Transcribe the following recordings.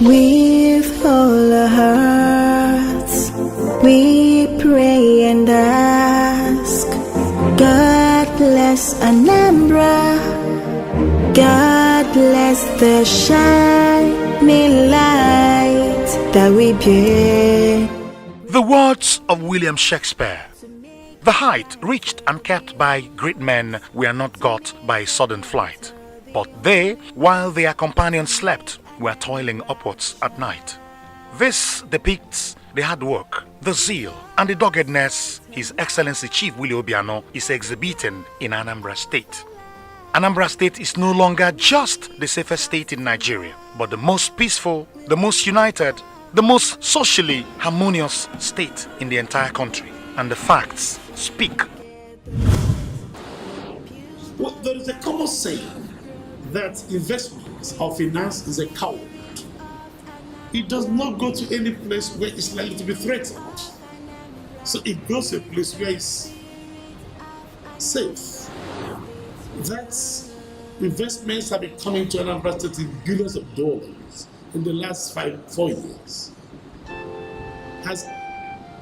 With all our hearts, we pray and ask, God bless Anambra, God bless the shining light that we bear. The words of William Shakespeare. The height reached and kept by great men were not got by sudden flight, but they, while their companions slept, were toiling upwards at night. This depicts the hard work, the zeal, and the doggedness His Excellency Chief Willie Obiano is exhibiting in Anambra State. Anambra State is no longer just the safest state in Nigeria, but the most peaceful, the most united, the most socially harmonious state in the entire country. And the facts speak. Well, there is a common saying that investment or finance is a coward. It does not go to any place where it's likely to be threatened. So it goes to a place where it's safe. That's investments have been coming to Anambra State in billions of dollars in the last 4 years. Has,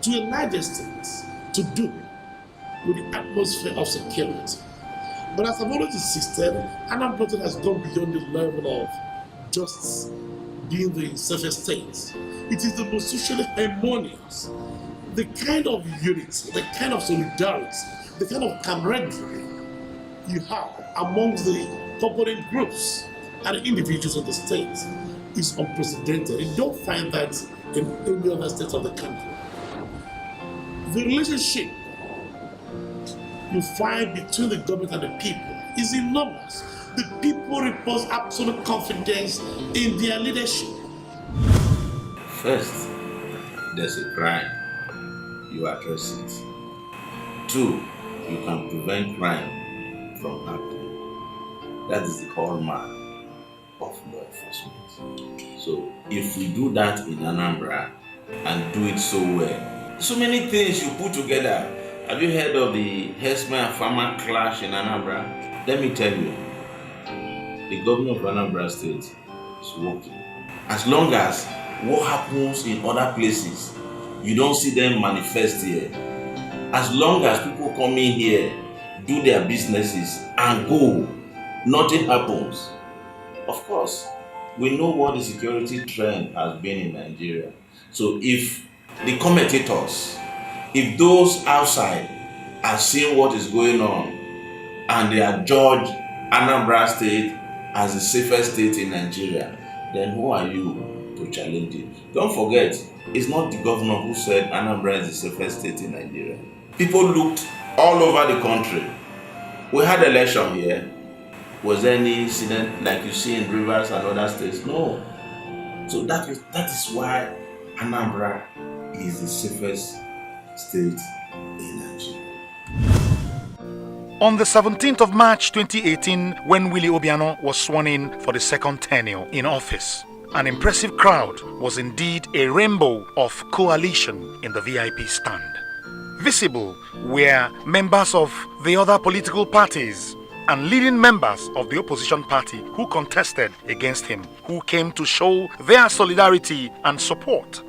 to a large extent, to do with the atmosphere of security. But as I've already insisted, Anambra State has gone beyond the level of just being the safest state. It is the most socially harmonious. The kind of unity, the kind of solidarity, the kind of camaraderie you have amongst the corporate groups and individuals of the state is unprecedented. You don't find that in any other state of the country. The relationship you find between the government and the people is enormous. The people repose absolute confidence in their leadership. First, there's a crime, you address it. 2, you can prevent crime from happening. That is the hallmark of law enforcement. So if we do that in Anambra and do it so well, so many things you put together. Have you heard of the herdsman and farmer clash in Anambra? Let me tell you, the governor of Anambra State is working. As long as what happens in other places, you don't see them manifest here. As long as people come in here, do their businesses and go, nothing happens. Of course, we know what the security trend has been in Nigeria. So if the commentators, if those outside are seeing what is going on and they are judged Anambra State as the safest state in Nigeria, then who are you to challenge it? Don't forget, it's not the governor who said Anambra is the safest state in Nigeria. People looked all over the country. We had election here. Was there any incident like you see in Rivers and other states? No. So that is why Anambra is the safest state in Nigeria. On the 17th of March 2018, when Willie Obiano was sworn in for the second tenure in office, an impressive crowd was indeed a rainbow of coalition in the VIP stand. Visible were members of the other political parties and leading members of the opposition party who contested against him, who came to show their solidarity and support.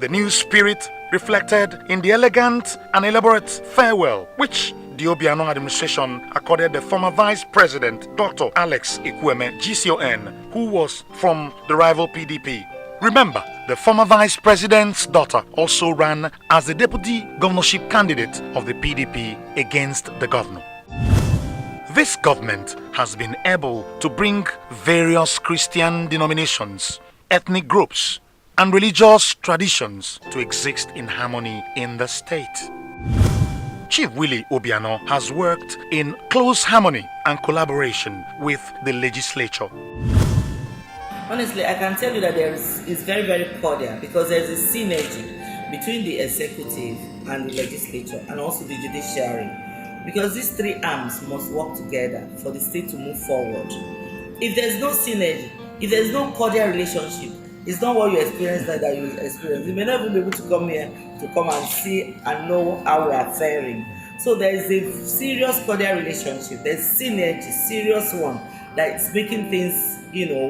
The new spirit reflected in the elegant and elaborate farewell which the Obiano administration accorded the former Vice President Dr. Alex Ekwueme GCON, who was from the rival PDP. Remember, the former Vice President's daughter also ran as the deputy governorship candidate of the PDP against the governor. This government has been able to bring various Christian denominations, ethnic groups, and religious traditions to exist in harmony in the state. Chief Willie Obiano has worked in close harmony and collaboration with the legislature. Honestly, I can tell you that it's very, very cordial because there's a synergy between the executive and the legislature and also the judiciary. Because these three arms must work together for the state to move forward. If there's no synergy, if there's no cordial relationship, it's not what you experience that you experience. You may not even be able to come here to come and see and know how we are faring. So there is a serious cordial relationship. There's synergy, serious one, that's making things,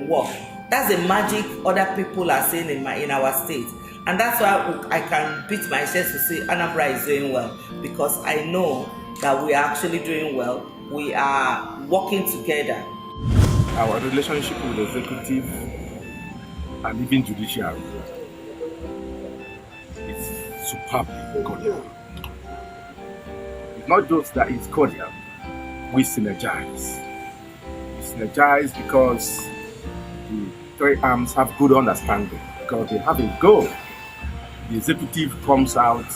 work. That's the magic other people are saying in our state. And that's why I can beat my chest to say Anambra is doing well, because I know that we are actually doing well. We are working together. Our relationship with the executive and even judiciary is superbly cordial. It's not just that it's cordial, we synergize. We synergize because the three arms have good understanding, because they have a goal. The executive comes out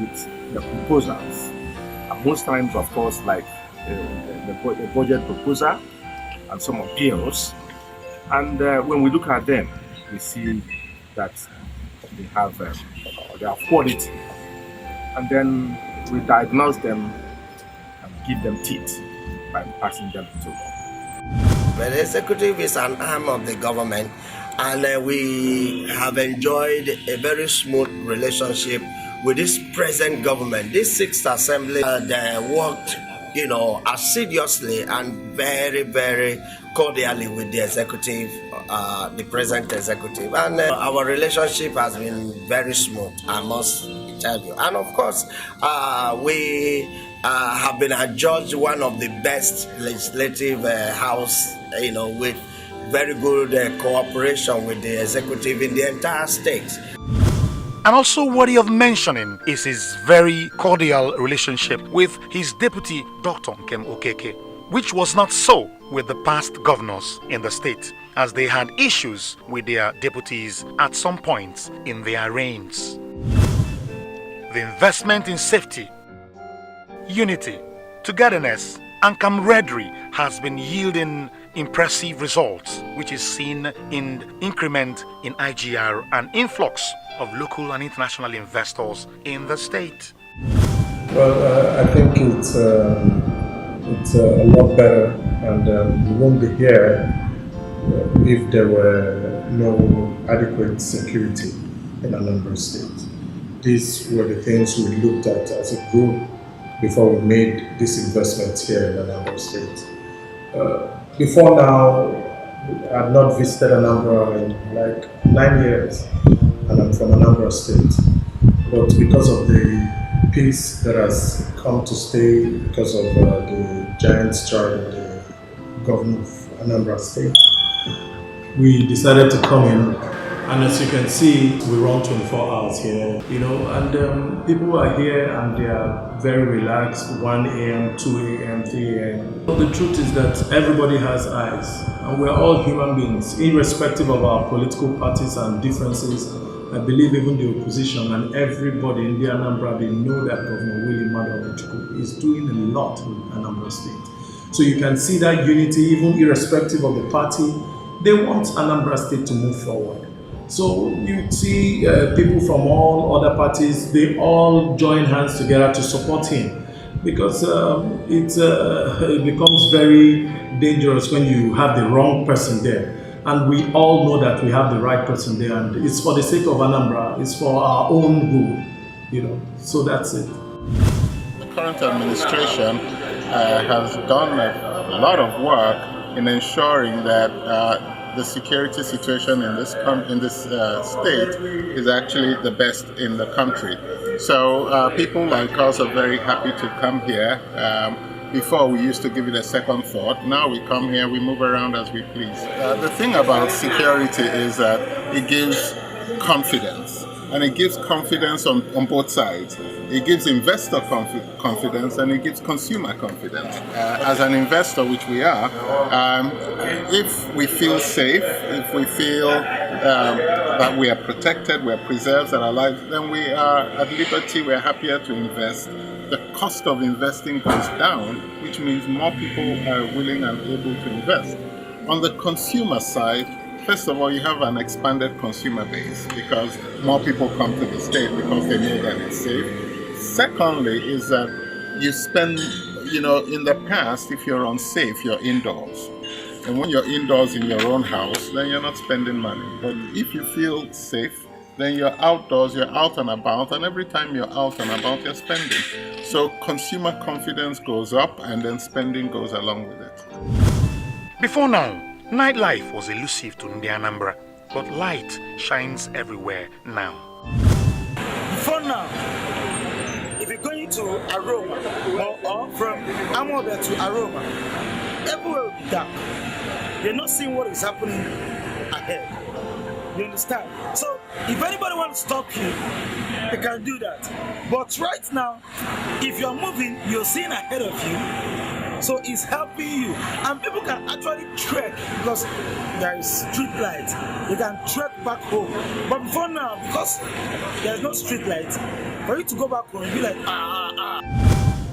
with the proposals, and most times, of course, like the budget proposal and some appeals. And when we look at them, we see that they have quality, and then we diagnose them and give them teeth by passing them to. Well, the executive is an arm of the government, and we have enjoyed a very smooth relationship with this present government. This sixth assembly worked, assiduously and very, very cordially with the executive, the present executive, and our relationship has been very smooth, I must tell you. And of course, we have been adjudged one of the best legislative house, with very good cooperation with the executive in the entire state. And also worthy of mentioning is his very cordial relationship with his deputy, Dr. Nkem Okeke, which was not so with the past governors in the state, as they had issues with their deputies at some points in their reigns. The investment in safety, unity, togetherness, and camaraderie has been yielding impressive results, which is seen in increment in IGR and influx of local and international investors in the state. Well, I think it's a lot better, and we won't be here if there were no adequate security in Anambra State. These were the things we looked at as a group before we made this investment here in Anambra State. Before now, I had not visited Anambra in like 9 years, and I'm from Anambra State. But because of the peace that has come to stay, because of the giant strike of the governor of Anambra State, we decided to come in. And as you can see, we run 24 hours here, and people are here and they are very relaxed, 1 a.m., 2 a.m., 3 a.m. The truth is that everybody has eyes, and we're all human beings, irrespective of our political parties and differences. I believe even the opposition and everybody in the Anambra, they know that Governor Willie is doing a lot in Anambra State. So you can see that unity, even irrespective of the party. They want Anambra State to move forward. So you see people from all other parties, they all join hands together to support him, because it becomes very dangerous when you have the wrong person there. And we all know that we have the right person there, and it's for the sake of Anambra, it's for our own good, so that's it. The current administration has done a lot of work in ensuring that the security situation in this state is actually the best in the country. So people like us are very happy to come here. Before we used to give it a second thought. Now we come here, we move around as we please. The thing about security is that it gives confidence, and it gives confidence on both sides. It gives investor confidence, and it gives consumer confidence. As an investor, which we are, if we feel safe, if we feel that we are protected, we are preserved, and alive, then we are at liberty, we are happier to invest. The cost of investing goes down, which means more people are willing and able to invest. On the consumer side, first of all, you have an expanded consumer base because more people come to the state because they know that it's safe. Secondly is that you spend, in the past, if you're unsafe, you're indoors. And when you're indoors in your own house, then you're not spending money. But if you feel safe, then you're outdoors, you're out and about, and every time you're out and about, you're spending. So consumer confidence goes up, and then spending goes along with it. Before now, Nightlife was elusive to the Anambra, but light shines everywhere now. For now, if you're going to Aroma or from Anambra to Aroma, everywhere will be dark. You're not seeing what is happening ahead. You understand? So if anybody wants to stop you, they can do that. But right now, if you're moving, you're seeing ahead of you. So it's helping you. And people can actually trek because there is street light. They can trek back home. But before now, because there's no street light, for you to go back home, you'll be like,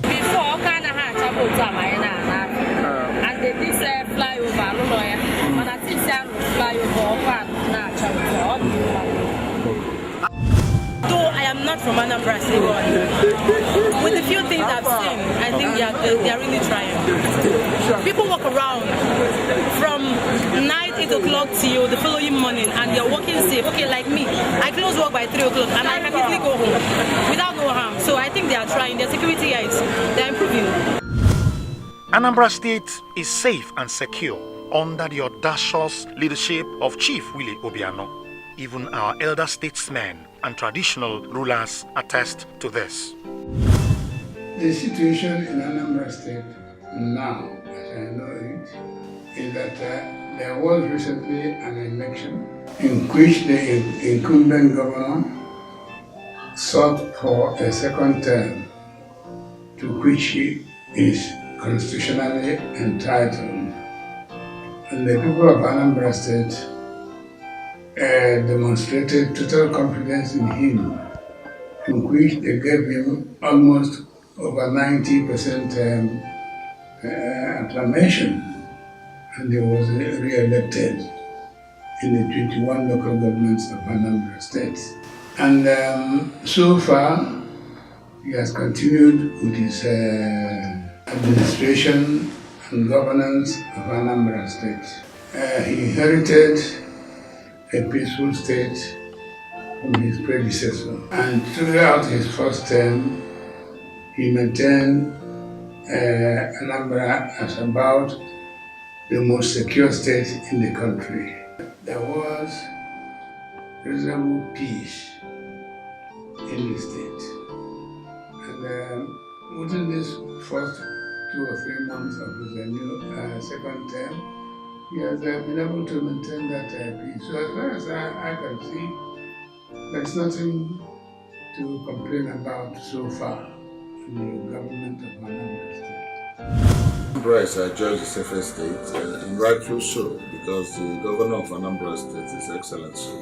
Before, kind of had trouble and they did say flyover, but I think flyover, though I am not from Anambra State, with the few things I've seen, I think they are really trying. People walk around from 8 o'clock till the following morning and they're walking safe. Okay, like me, I close work by 3 o'clock and I can easily go home without no harm. So I think they are trying. Their security guys, they're improving. Anambra State is safe and secure under the audacious leadership of Chief Willie Obiano. Even our elder statesmen and traditional rulers attest to this. The situation in Anambra State now, as I know it, is that there was recently an election in which the incumbent governor sought for a second term, to which he is constitutionally entitled. And the people of Anambra State demonstrated total confidence in him, in which they gave him almost over 90% acclamation, and he was re-elected in the 21 local governments of Anambra State. And so far, he has continued with his administration and governance of Anambra State. He inherited a peaceful state from his predecessor, and throughout his first term, he maintained Anambra as about the most secure state in the country. There was reasonable peace in the state, and within this first 2 or 3 months of his new second term, he has been able to maintain that peace. So as far as I can see, there's nothing to complain about so far in the government of Anambra State. Anambra is George the safest state, and rightfully so, because the governor of Anambra State, His Excellency,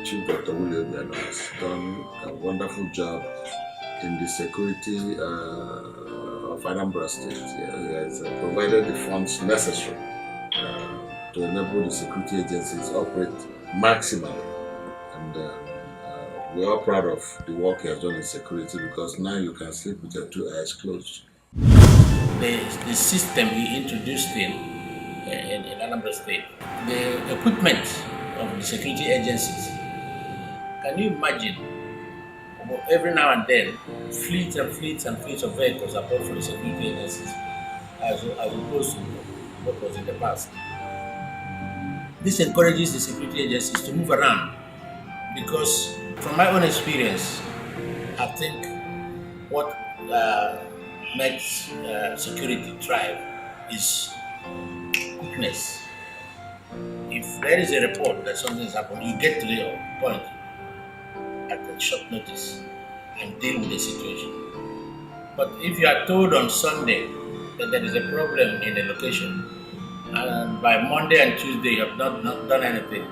Chief Dr. Willie Obiano, has done a wonderful job in the security of Anambra State. He has provided the funds necessary to enable the security agencies operate maximally, and we are proud of the work he has done in security, because now you can sleep with your 2 eyes closed. The system he introduced in Anambra State, the equipment of the security agencies, can you imagine? Every now and then, fleets and fleets and fleets of vehicles are bought for the security agencies, as opposed to what was in the past. This encourages the security agencies to move around, because from my own experience, I think what makes security thrive is quickness. If there is a report that something has happened, you get to the point at a short notice and deal with the situation. But if you are told on Sunday that there is a problem in a location, and by Monday and Tuesday you have not done anything,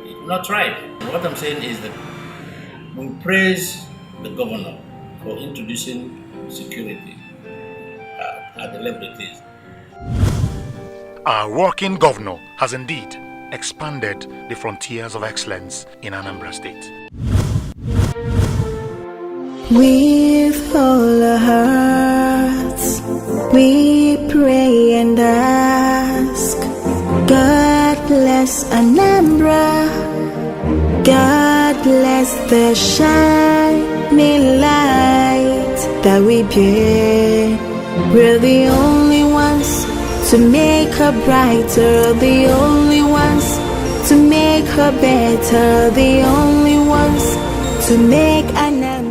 it will not thrive. What I'm saying is that we praise the governor for introducing security at the level it is. Our working governor has indeed expanded the frontiers of excellence in Anambra State. With all our hearts, we pray and ask, God bless Anambra, God bless the shining light that we bear. We're the only ones to make her brighter, the only ones, to make her better, the only ones, to make Anambra